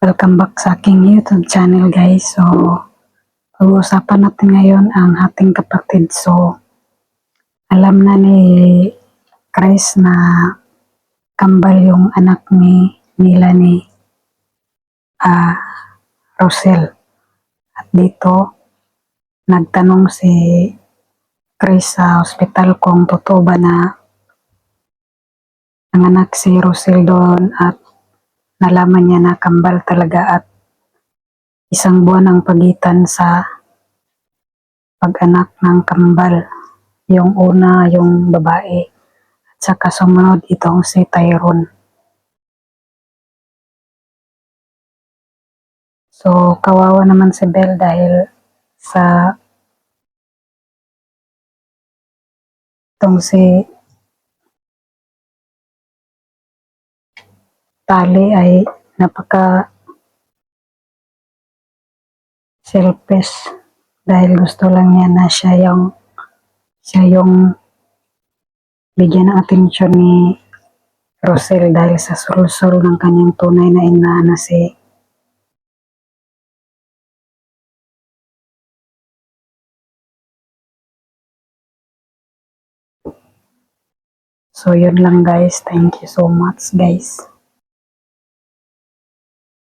Welcome back sa aking YouTube channel guys. So, pag-uusapan natin ngayon ang ating kapatid. So, alam na ni Chris na kambal yung anak nila ni Rosel. At dito, nagtanong si Chris sa ospital kung totoo ba na nanganak si Rosel doon at nalaman niya na kambal talaga at isang buwan ang pagitan sa pag-anak ng kambal. Yung una, yung babae. At saka sumunod itong si Tyrone. So, kawawa naman si Belle dahil sa itong si Tali ay napaka selfish dahil gusto lang niya na siya yung bigyan ng atensyon ni Rosel dahil sa sul-sul ng kanyang tunay na ina na si So yun lang guys, thank you so much guys.